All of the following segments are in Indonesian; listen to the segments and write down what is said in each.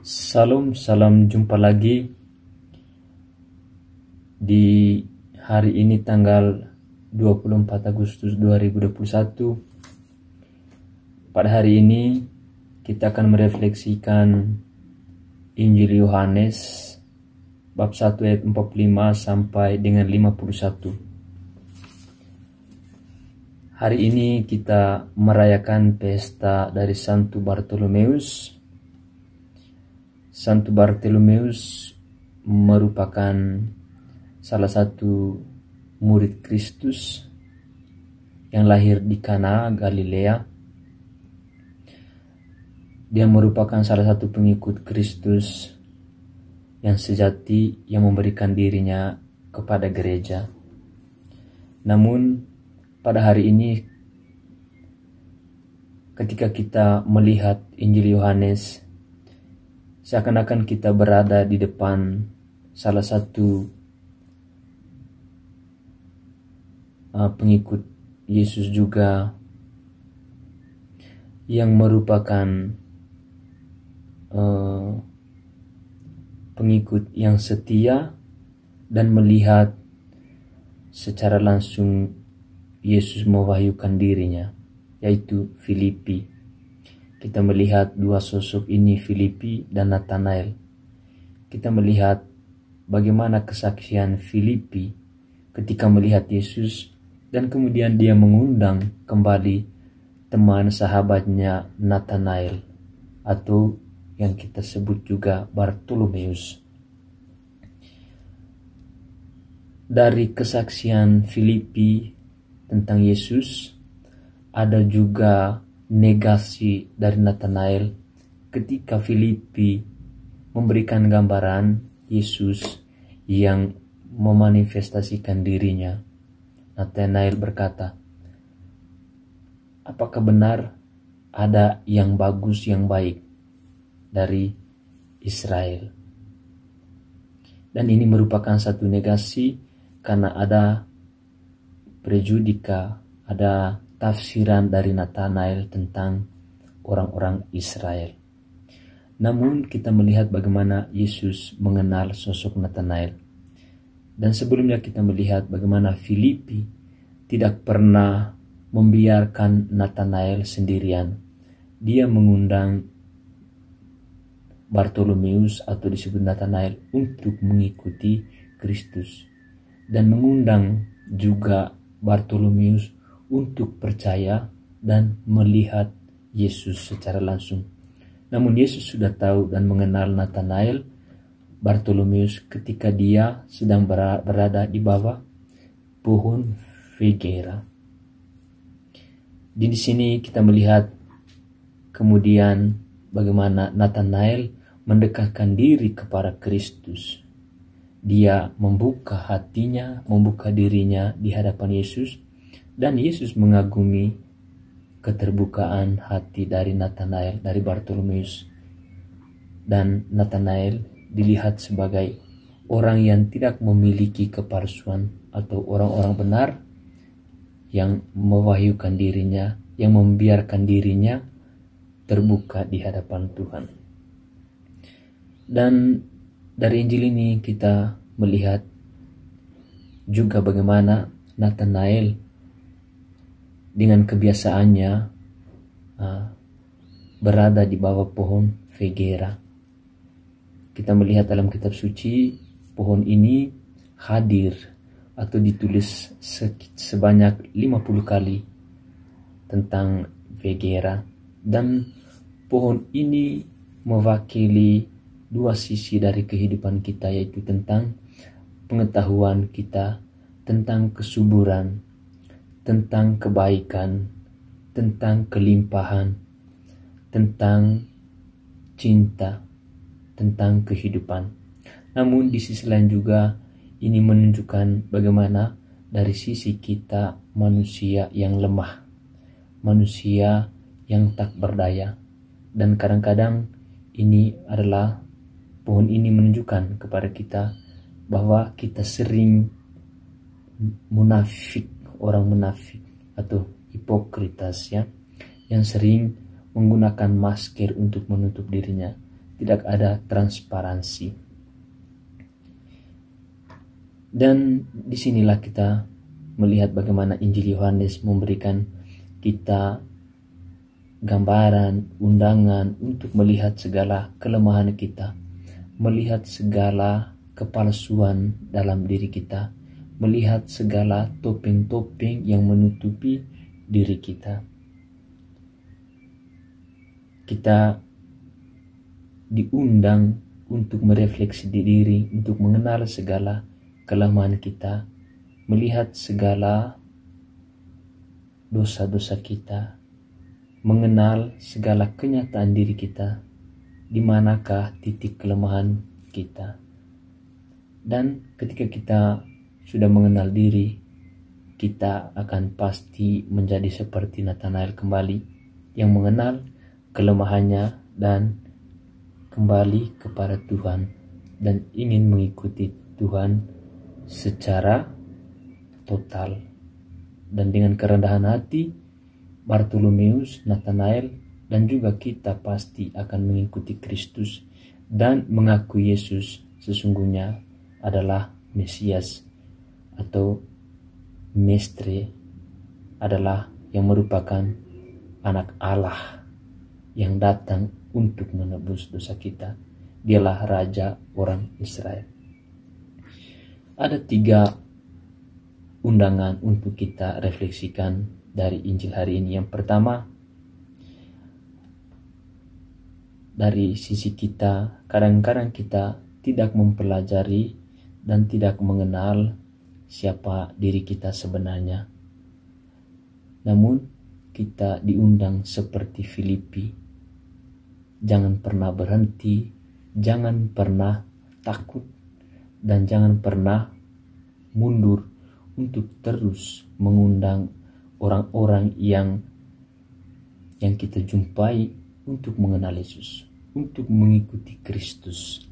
Salam, jumpa lagi di hari ini tanggal 24 Agustus 2021. Pada hari ini kita akan merefleksikan Injil Yohanes bab 1 ayat 45 sampai dengan 51. Hari ini kita merayakan pesta dari Santo Bartolomeus. Santo Bartolomeus merupakan salah satu murid Kristus yang lahir di Kana, Galilea. Dia merupakan salah satu pengikut Kristus yang sejati, yang memberikan dirinya kepada gereja. Namun pada hari ini ketika kita melihat Injil Yohanes, seakan-akan kita berada di depan salah satu pengikut Yesus juga yang merupakan pengikut yang setia dan melihat secara langsung Yesus mewahyukan dirinya, yaitu Filipi. Kita melihat dua sosok ini, Filipi dan Nathanael. Kita melihat bagaimana kesaksian Filipi ketika melihat Yesus, dan kemudian dia mengundang kembali teman sahabatnya Nathanael, atau yang kita sebut juga Bartolomeus. Dari kesaksian Filipi tentang Yesus, ada juga negasi dari Nathanael ketika Filipi memberikan gambaran Yesus yang memanifestasikan dirinya. Nathanael berkata, "Apakah benar ada yang bagus, yang baik dari Israel?" Dan ini merupakan satu negasi karena ada prejudika, ada tafsiran dari Nathanael tentang orang-orang Israel. Namun kita melihat bagaimana Yesus mengenal sosok Nathanael. Dan sebelumnya kita melihat bagaimana Filipi tidak pernah membiarkan Nathanael sendirian. Dia mengundang Bartolomeus atau disebut Nathanael untuk mengikuti Kristus. Dan mengundang juga Bartolomeus untuk percaya dan melihat Yesus secara langsung. Namun Yesus sudah tahu dan mengenal Nathanael, Bartolomeus, ketika dia sedang berada di bawah pohon figera. Di sini kita melihat kemudian bagaimana Nathanael mendekatkan diri kepada Kristus. Dia membuka hatinya, membuka dirinya di hadapan Yesus. Dan Yesus mengagumi keterbukaan hati dari Nathanael, dari Bartolomeus. Dan Nathanael dilihat sebagai orang yang tidak memiliki kepalsuan atau orang-orang benar yang mewahyukan dirinya, yang membiarkan dirinya terbuka di hadapan Tuhan. Dan dari Injil ini kita melihat juga bagaimana Nathanael dengan kebiasaannya berada di bawah pohon figera. Kita melihat dalam kitab suci pohon ini hadir atau ditulis sebanyak 50 kali tentang figera, dan pohon ini mewakili dua sisi dari kehidupan kita, yaitu tentang pengetahuan kita, tentang kesuburan, tentang kebaikan, tentang kelimpahan, tentang cinta, tentang kehidupan. Namun di sisi lain juga ini menunjukkan bagaimana dari sisi kita manusia yang lemah, manusia yang tak berdaya. Dan kadang-kadang pohon ini menunjukkan kepada kita bahwa kita sering munafik, orang munafik atau hipokritas, ya, yang sering menggunakan masker untuk menutup dirinya. tidak ada transparansi. Dan disinilah kita melihat bagaimana Injil Yohanes memberikan kita gambaran, undangan untuk melihat segala kelemahan kita, melihat segala kepalsuan dalam diri kita, melihat segala topeng-topeng yang menutupi diri kita. Kita diundang untuk merefleksi diri, untuk mengenal segala kelemahan kita, melihat segala dosa-dosa kita, mengenal segala kenyataan diri kita, di manakah titik kelemahan kita. Dan ketika kita sudah mengenal diri, kita akan pasti menjadi seperti Nathanael kembali, yang mengenal kelemahannya dan kembali kepada Tuhan dan ingin mengikuti Tuhan secara total. Dan dengan kerendahan hati, Bartolomeus, Nathanael, dan juga kita pasti akan mengikuti Kristus dan mengakui Yesus sesungguhnya adalah Mesias atau Mestre, adalah yang merupakan anak Allah yang datang untuk menebus dosa kita. Dialah Raja orang Israel. Ada 3 undangan untuk kita refleksikan dari Injil hari ini. Yang pertama, dari sisi kita, kadang-kadang kita tidak mempelajari dan tidak mengenal siapa diri kita sebenarnya. Namun kita diundang seperti Filipi. Jangan pernah berhenti, jangan pernah takut, dan jangan pernah mundur untuk terus mengundang orang-orang yang kita jumpai untuk mengenal Yesus, untuk mengikuti Kristus.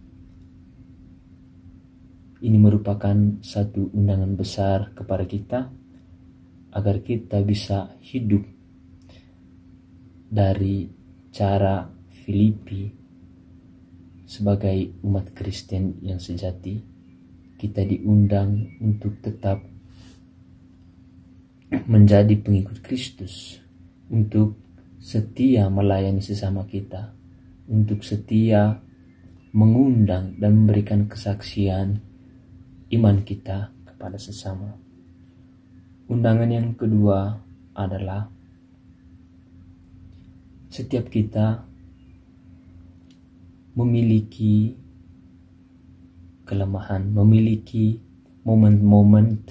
Ini merupakan satu undangan besar kepada kita agar kita bisa hidup dari cara Filipi sebagai umat Kristen yang sejati. Kita diundang untuk tetap menjadi pengikut Kristus, untuk setia melayani sesama kita, untuk setia mengundang dan memberikan kesaksian iman kita kepada sesama. Undangan yang kedua adalah setiap kita memiliki kelemahan, memiliki momen-momen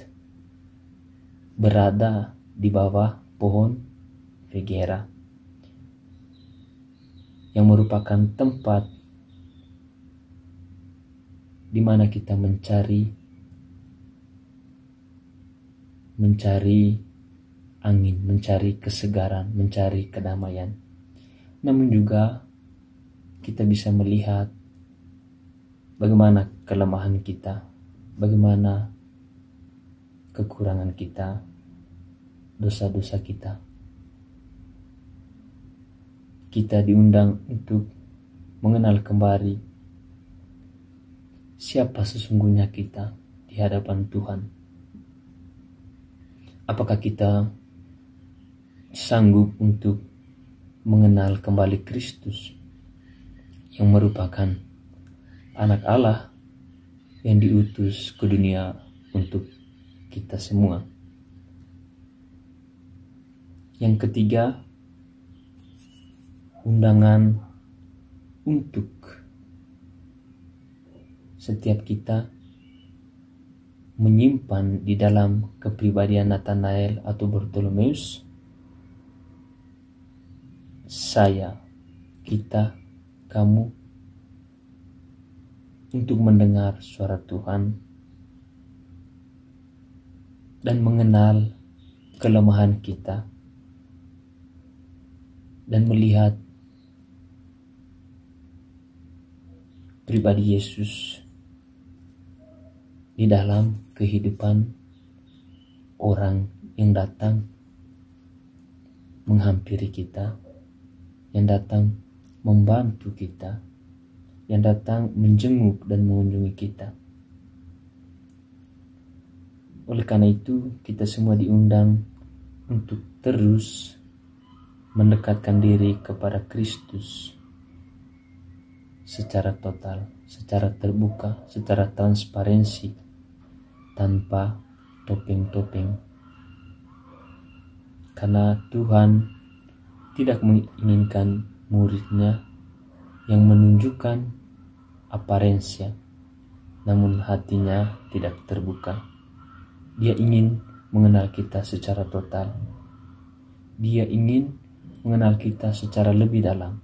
berada di bawah pohon vegera, yang merupakan tempat di mana kita mencari angin, mencari kesegaran, mencari kedamaian. Namun juga kita bisa melihat bagaimana kelemahan kita, bagaimana kekurangan kita, dosa-dosa kita. Kita diundang untuk mengenal kembali siapa sesungguhnya kita di hadapan Tuhan. Apakah kita sanggup untuk mengenal kembali Kristus yang merupakan anak Allah yang diutus ke dunia untuk kita semua. Yang ketiga, undangan untuk setiap kita menyimpan di dalam kepribadian Nathanael atau Bartolomeus, saya, kita, kamu, untuk mendengar suara Tuhan dan mengenal kelemahan kita dan melihat pribadi Yesus di dalam kehidupan orang yang datang menghampiri kita, yang datang membantu kita, yang datang menjenguk dan mengunjungi kita. Oleh karena itu, kita semua diundang untuk terus mendekatkan diri kepada Kristus secara total, secara terbuka, secara transparansi, tanpa topeng-topeng. Karena Tuhan tidak menginginkan muridnya yang menunjukkan aparensia, namun hatinya tidak terbuka. Dia ingin mengenal kita secara total. Dia ingin mengenal kita secara lebih dalam.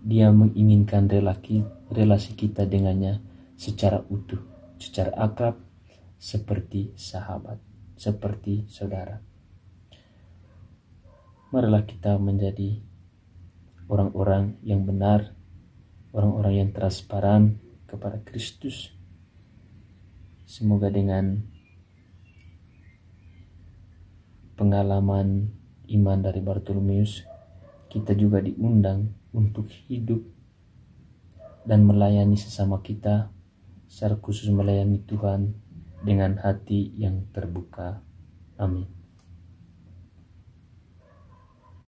Dia menginginkan relasi kita dengannya secara utuh, secara akrab, seperti sahabat, seperti saudara. Marilah kita menjadi orang-orang yang benar, orang-orang yang transparan kepada Kristus. Semoga dengan pengalaman iman dari Bartolomeus, kita juga diundang untuk hidup dan melayani sesama kita, secara khusus melayani Tuhan dengan hati yang terbuka. Amin.